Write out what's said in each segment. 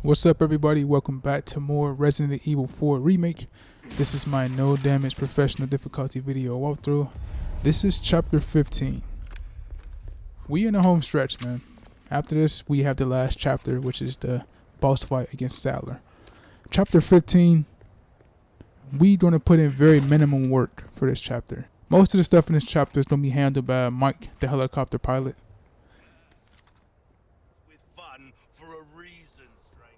What's up, everybody? Welcome back to more Resident Evil 4 Remake. This is my no damage professional difficulty video walkthrough. This is chapter 15. We in the home stretch, man. After this, we have the last chapter, which is the boss fight against Sadler. Chapter 15, we gonna put in very minimum work for this chapter. Most of the stuff in this chapter is gonna be handled by Mike, the helicopter pilot. With fun for a reason, stranger.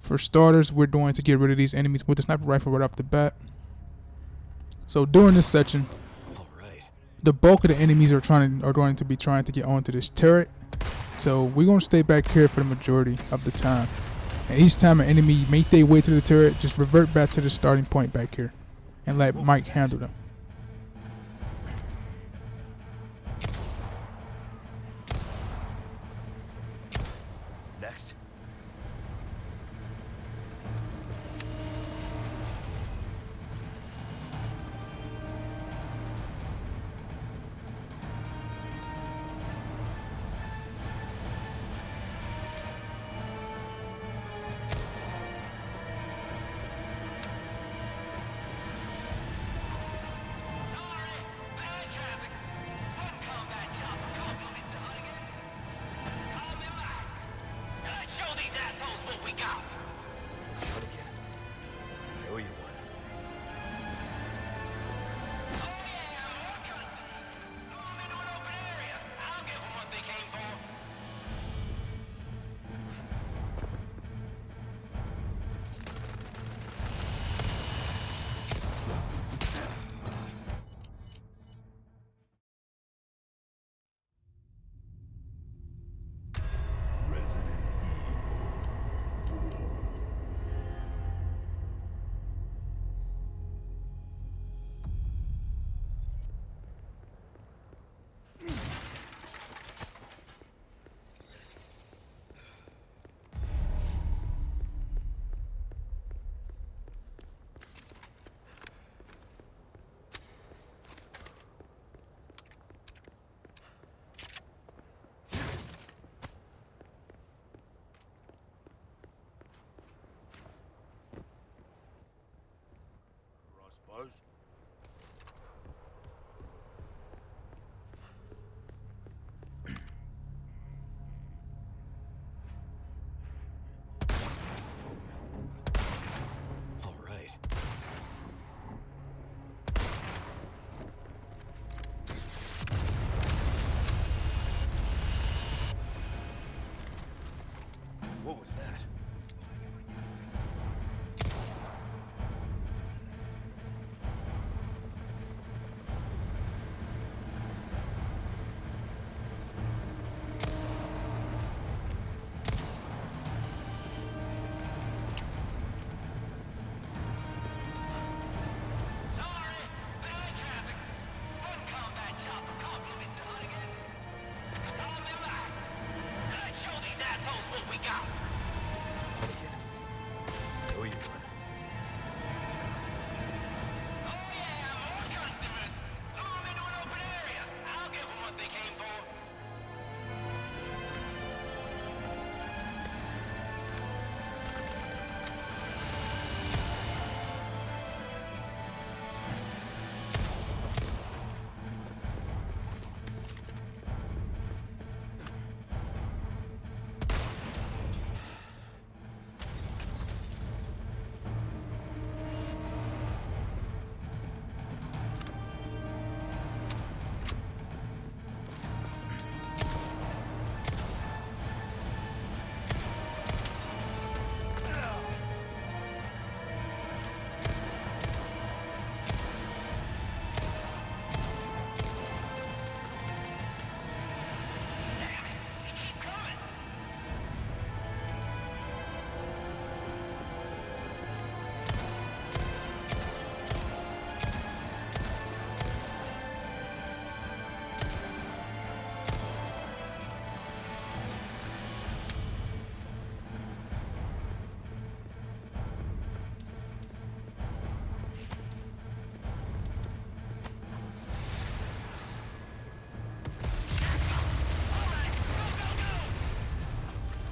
For starters, we're going to get rid of these enemies with the sniper rifle right off the bat. So during this section, the bulk of the enemies are going to be trying to get onto this turret. So we're gonna stay back here for the majority of the time. And each time an enemy make their way to the turret, just revert back to the starting point back here and let Mike handle them. Next. What was that?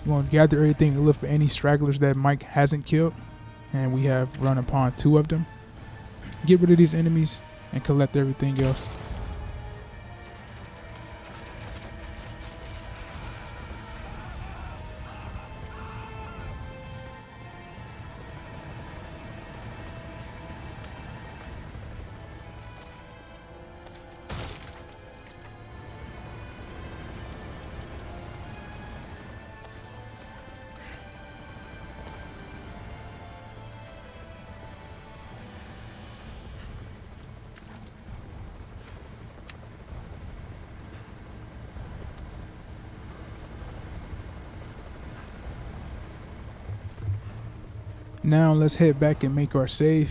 We're going to gather everything and look for any stragglers that Mike hasn't killed. And we have run upon 2 of them. Get rid of these enemies and collect everything else. Now let's head back and make our save.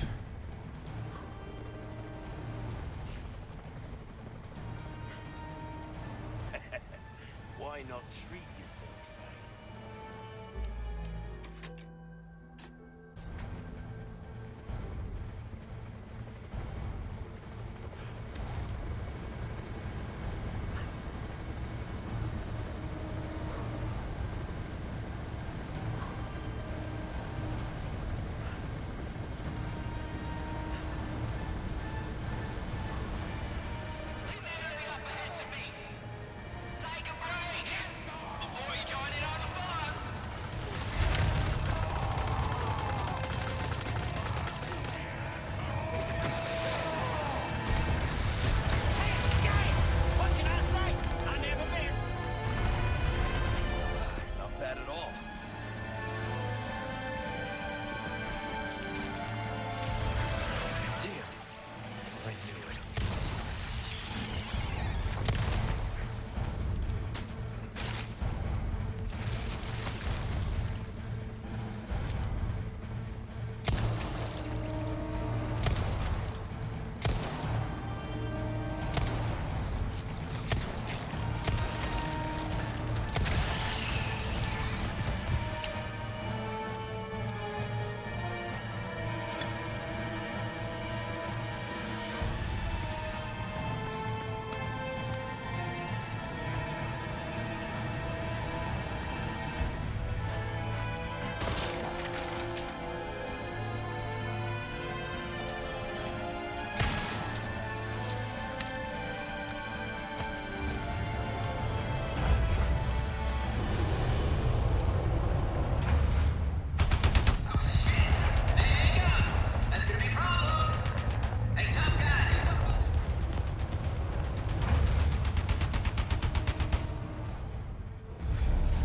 Why not treat yourself, mate? Not bad at all. Damn. I knew it.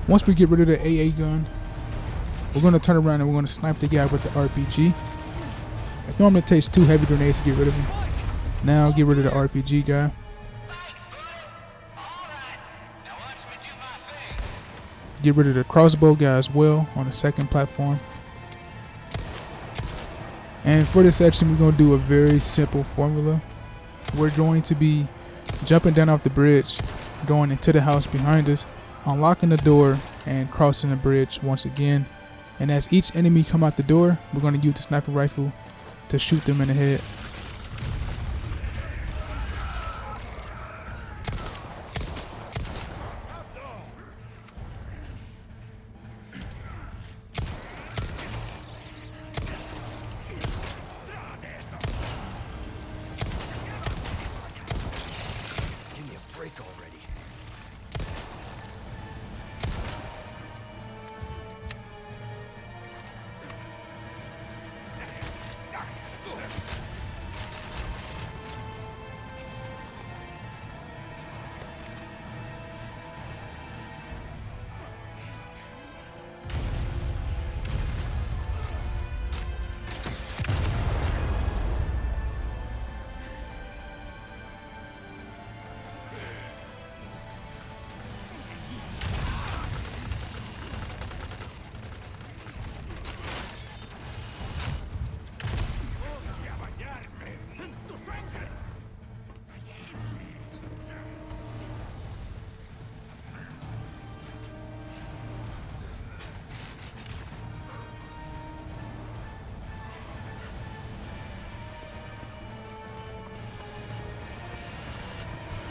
Once we get rid of the AA gun, we're going to turn around and we're going to snipe the guy with the RPG. It normally takes 2 heavy grenades to get rid of him. Now get rid of the RPG guy. Get rid of the crossbow guy as well on the second platform. And for this section, we're going to do a very simple formula. We're going to be jumping down off the bridge, going into the house behind us, unlocking the door and crossing the bridge once again. And as each enemy come out the door, we're going to use the sniper rifle to shoot them in the head. Give me a break already.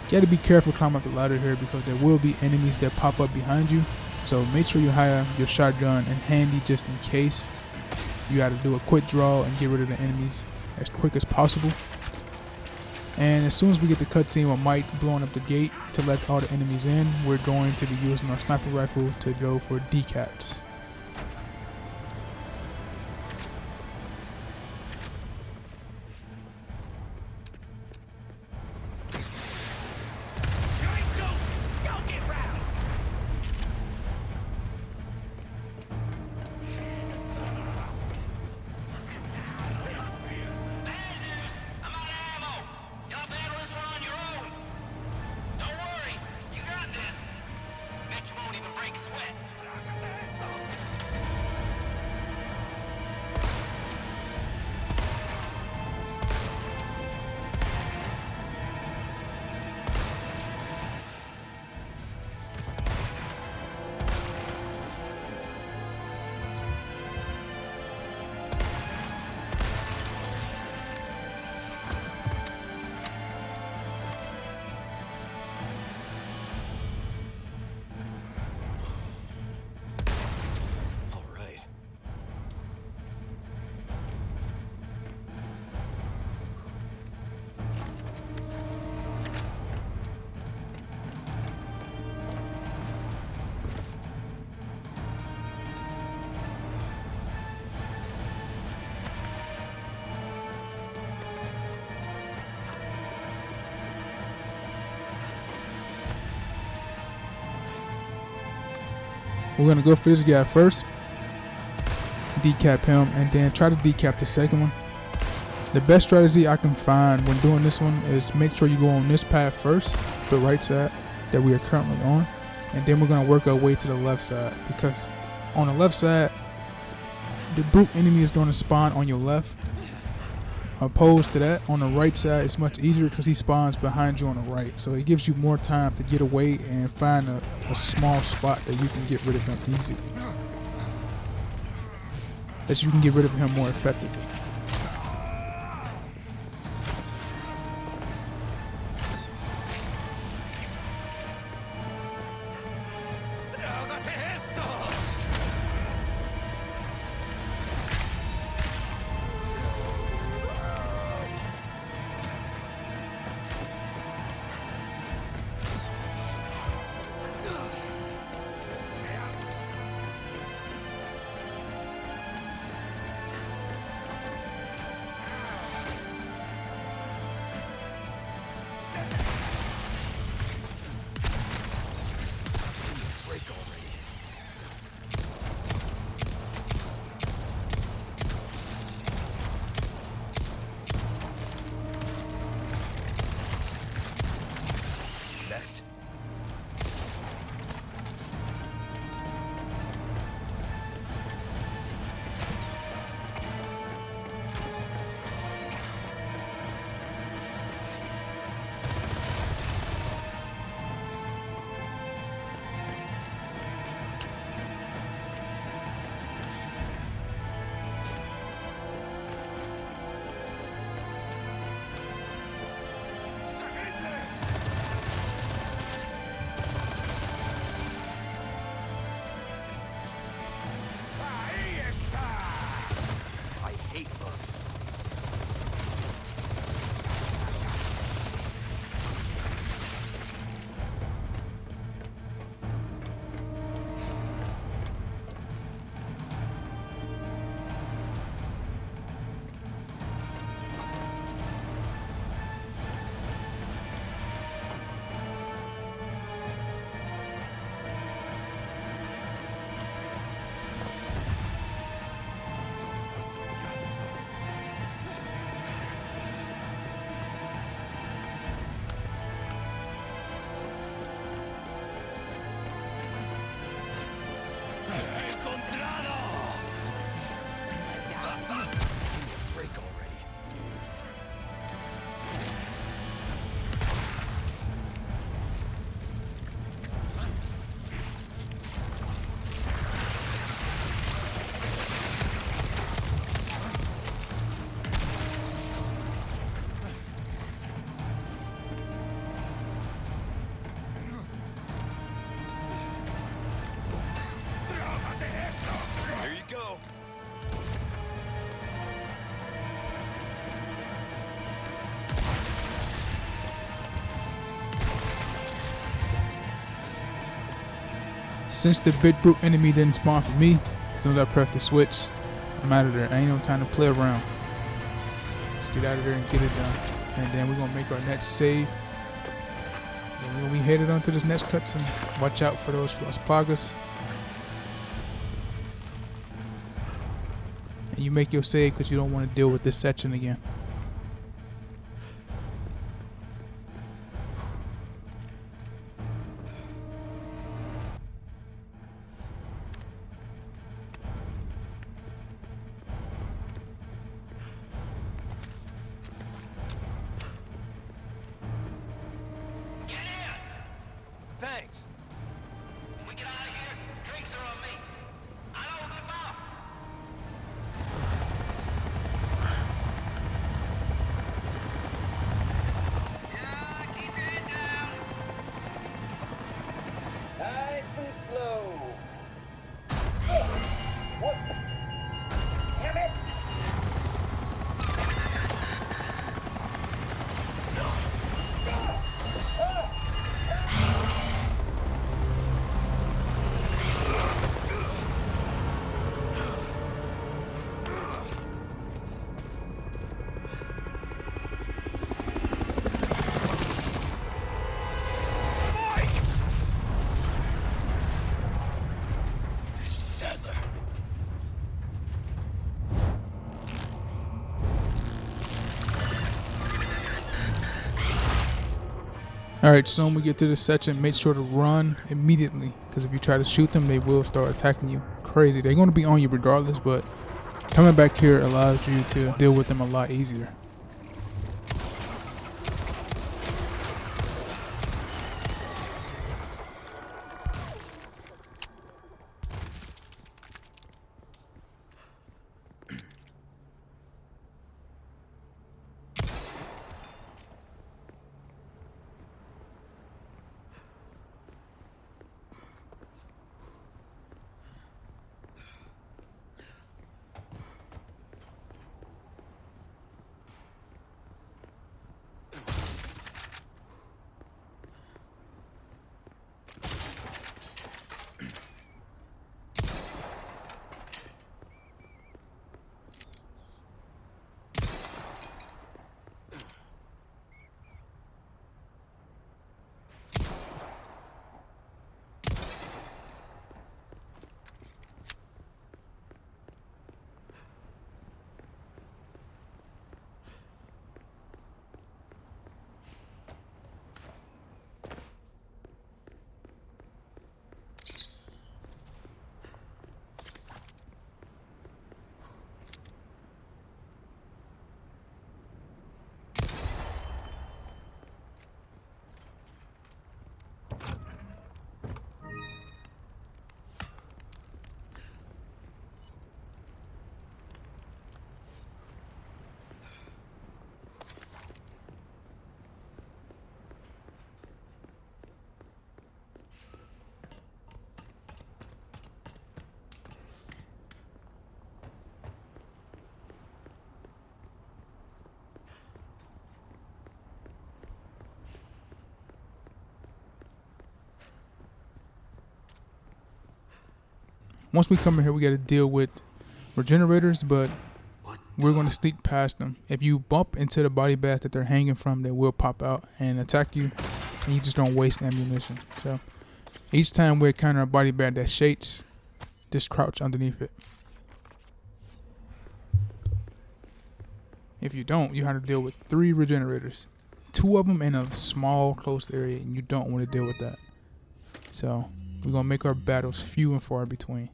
You gotta be careful climbing up the ladder here because there will be enemies that pop up behind you. So make sure you have your shotgun in handy just in case. You got to do a quick draw and get rid of the enemies as quick as possible. And as soon as we get the cutscene with Mike blowing up the gate to let all the enemies in, we're going to be using our sniper rifle to go for decaps. All right. We're gonna go for this guy first, decap him, and then try to decap the second one. The best strategy I can find when doing this one is make sure you go on this path first, the right side that we are currently on, and then we're gonna work our way to the left side, because on the left side, the brute enemy is gonna spawn on your left. Opposed to that, on the right side, it's much easier because he spawns behind you on the right. So it gives you more time to get away and find a small spot that you can get rid of him easily. That you can get rid of him more effectively. Since the big brute enemy didn't spawn for me, as soon as I press the switch, I'm out of there. I ain't no time to play around. Let's get out of there and get it done. And then we're gonna make our next save. And when we headed onto this next cutscene, watch out for those plagas. And you make your save because you don't want to deal with this section again. Thanks. When we get out of here, drinks are on me. I know a good bar. Yeah, keep your head down. Nice and slow. What? Damn it! Sadler. Alright, so when we get to this section, make sure to run immediately. Because if you try to shoot them, they will start attacking you. Crazy. They're going to be on you regardless, but coming back here allows you to deal with them a lot easier. Once we come in here, we got to deal with regenerators, but we're going to sneak past them. If you bump into the body bag that they're hanging from, they will pop out and attack you, and you just don't waste ammunition. So each time we encounter a body bag that shakes, just crouch underneath it. If you don't, you have to deal with 3 regenerators. 2 of them in a small, close area, and you don't want to deal with that. So we're going to make our battles few and far between.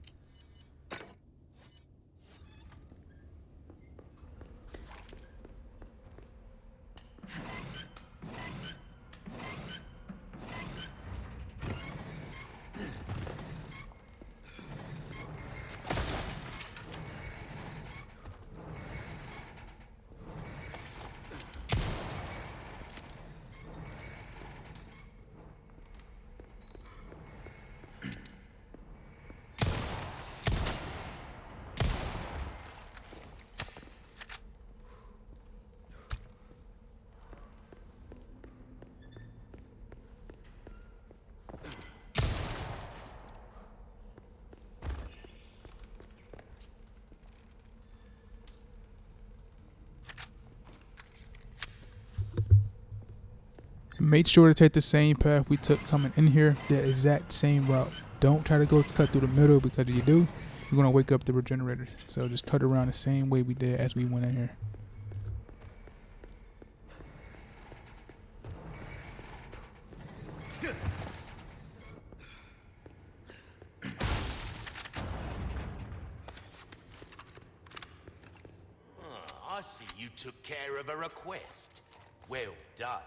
Make sure to take the same path we took coming in here, the exact same route. Don't try to go cut through the middle, because if you do, you're going to wake up the regenerators. So just cut around the same way we did as we went in here. I see you took care of a request. Well done.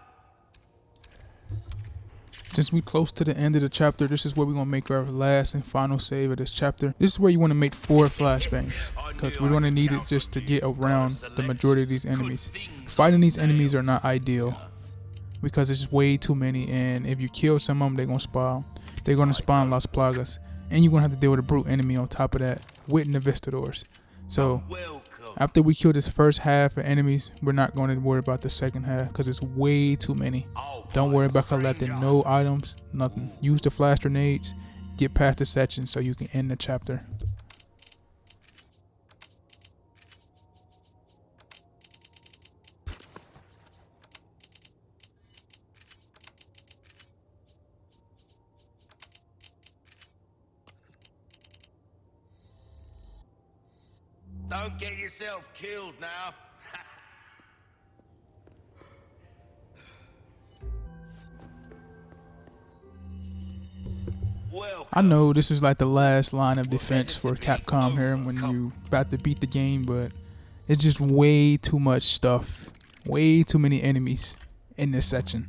Since we close to the end of the chapter, this is where we're going to make our last and final save of this chapter. This is where you want to make 4 flashbangs, because we're going to need it just to get around the majority of these enemies. Fighting these enemies are not ideal, because it's way too many, and if you kill some of them, they're going to spawn. They're going to spawn Las Plagas, and you're going to have to deal with a brute enemy on top of that with Navistadors. So after we kill this first half of enemies, we're not going to worry about the second half, because it's way too many. Don't worry about collecting no items, nothing. Use the flash grenades, get past the section so you can end the chapter. Don't get yourself killed now. I know this is like the last line of defense for Capcom here when you about to beat the game, but it's just way too much stuff, way too many enemies in this section.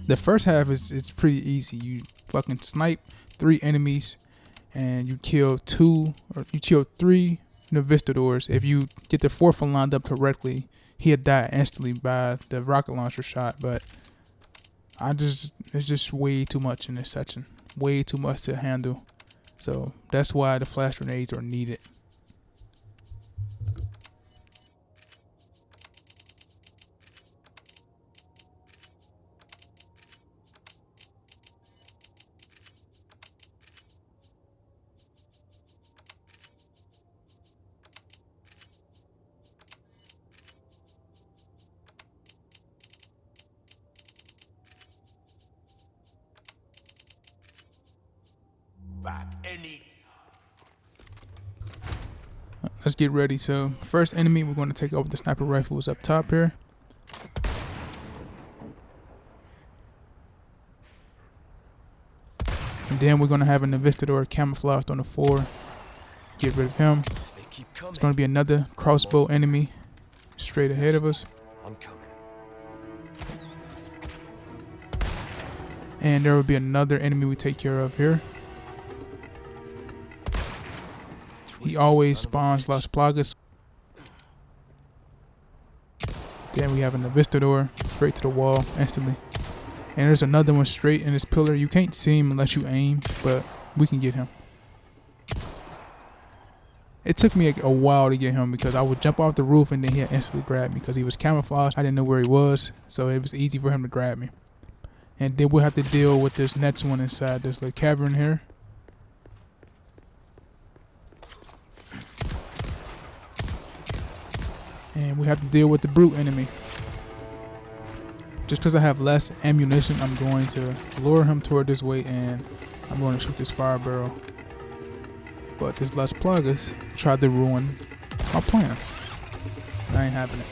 The first half it's pretty easy. You fucking snipe 3 enemies and you kill 3 Navistadors. If you get the 4th one lined up correctly, he'll die instantly by the rocket launcher shot. But it's just way too much in this section. Way too much to handle. So that's why the flash grenades are needed. Let's get ready. So first enemy we're going to take over the sniper rifles up top here. And then we're going to have a Navistador camouflaged on the floor. Get rid of him. It's going to be another crossbow enemy straight ahead of us. I'm coming. And there will be another enemy we take care of here. He always spawns Las Plagas. Then we have a Navistador straight to the wall instantly. And there's another one straight in this pillar. You can't see him unless you aim, but we can get him. It took me a while to get him because I would jump off the roof and then he'd instantly grab me because he was camouflaged. I didn't know where he was, so it was easy for him to grab me. And then we'll have to deal with this next one inside this little cavern here. And we have to deal with the brute enemy. Just because I have less ammunition, I'm going to lure him toward this way and I'm going to shoot this fire barrel. But this Las Plagas tried to ruin my plans. I ain't having it.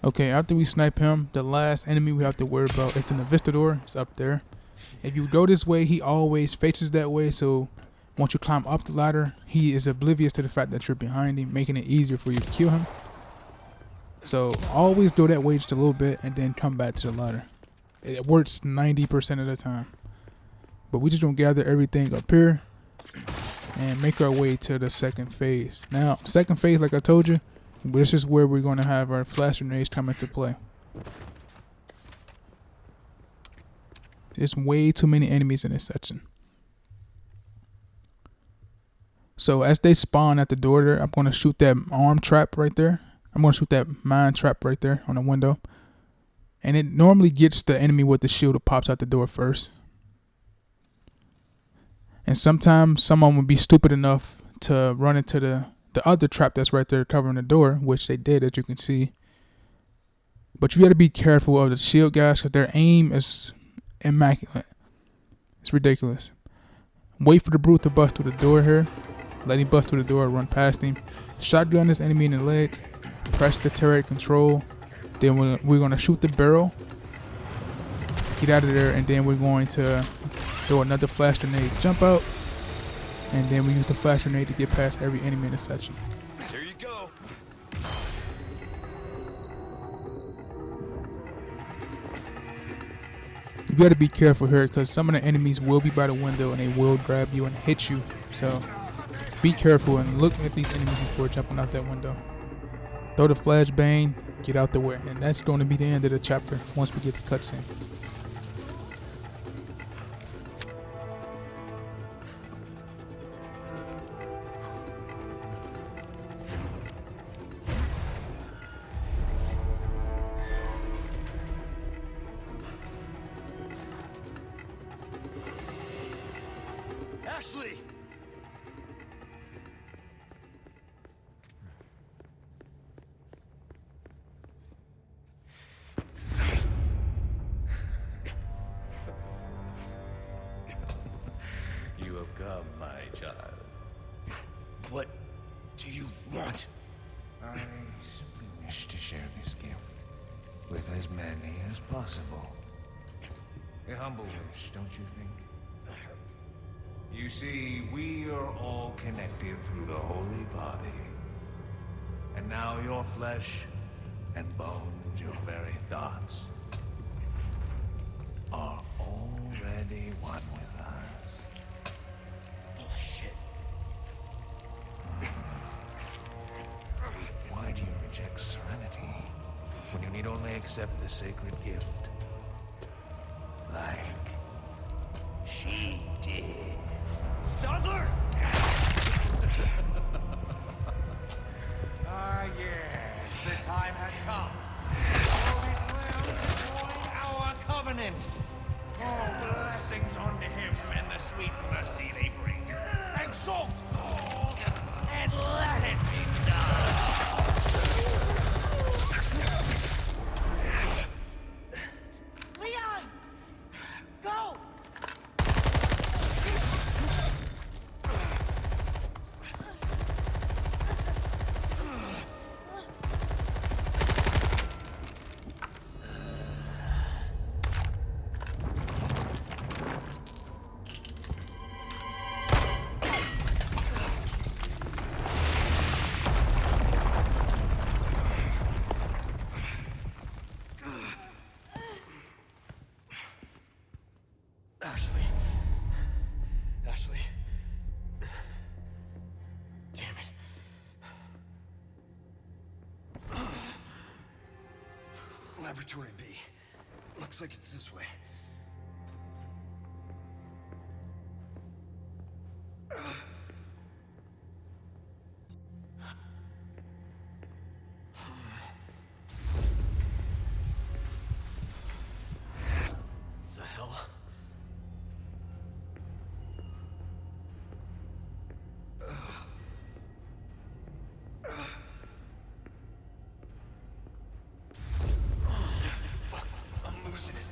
Okay, after we snipe him, the last enemy we have to worry about is the Navistador. It's up there. If you go this way, he always faces that way. So once you climb up the ladder, he is oblivious to the fact that you're behind him, making it easier for you to kill him. So always go that way just a little bit and then come back to the ladder. It works 90% of the time. But we just gonna gather everything up here and make our way to the second phase. Now, second phase, like I told you, this is where we're gonna have our flash grenades come into play. There's way too many enemies in this section. So as they spawn at the door there, I'm gonna shoot that arm trap right there. I'm gonna shoot that mine trap right there on the window. And it normally gets the enemy with the shield that pops out the door first. And sometimes someone would be stupid enough to run into the other trap that's right there covering the door, which they did, as you can see. But you got to be careful of the shield guys, because their aim is immaculate. It's ridiculous. Wait for the brute to bust through the door here. Let him bust through the door, run past him. Shotgun this enemy in the leg. Press the turret control. Then we're going to shoot the barrel. Get out of there, and then we're going to throw another flash grenade, jump out, and then we use the flash grenade to get past every enemy in the section. Here you go. You gotta be careful here, because some of the enemies will be by the window and they will grab you and hit you. So be careful and look at these enemies before jumping out that window. Throw the flashbang, get out the way, and that's going to be the end of the chapter once we get the cutscene. Ashley! You have come, my child. What do you want? I simply wish to share this gift with as many as possible. A humble wish, don't you think? You see, we are all connected through the holy body. And now your flesh and bones, your very thoughts, are already one with us. Bullshit. Why do you reject serenity when you need only accept the sacred gift? Like she did. Sadler! Ah, yes, the time has come. All these lambs join our covenant. Oh, blessings unto him and the sweet mercy they bring. Exalt all, and let it be done. Leon! Go! Ashley. Ashley. Damn it. Laboratory B. Looks like it's this way. The hell? Fuck, I'm losing it.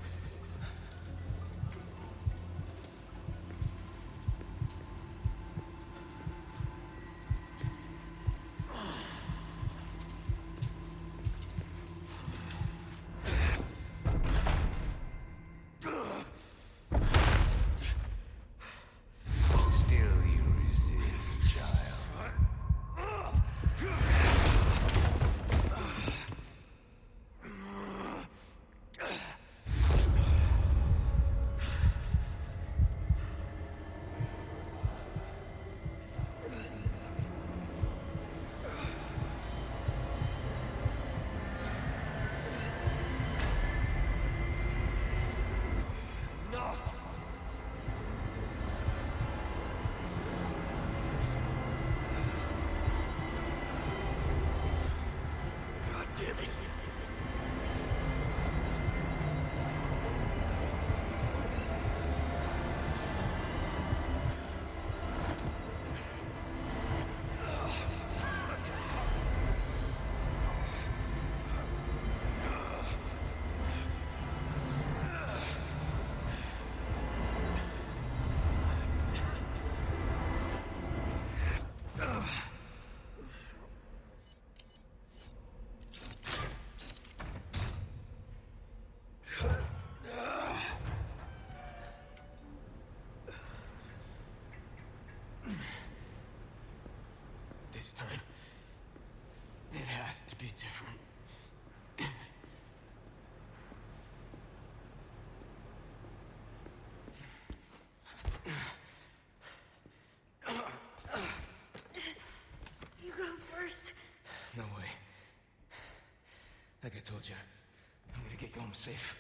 has to be different. You go first. No way. Like I told you, I'm gonna get you home safe.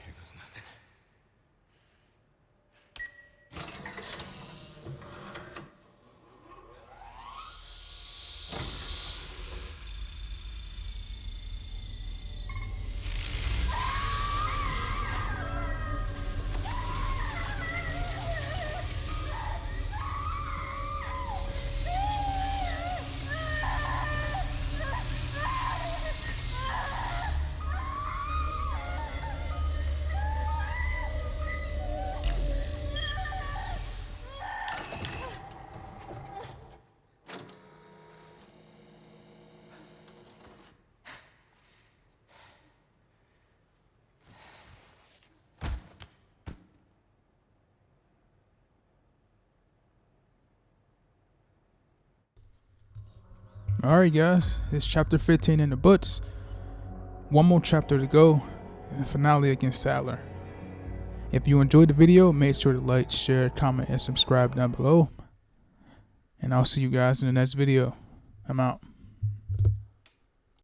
Here goes nothing. Alright guys, it's chapter 15 in the books. One more chapter to go, and the finale against Sadler. If you enjoyed the video, make sure to like, share, comment, and subscribe down below. And I'll see you guys in the next video. I'm out.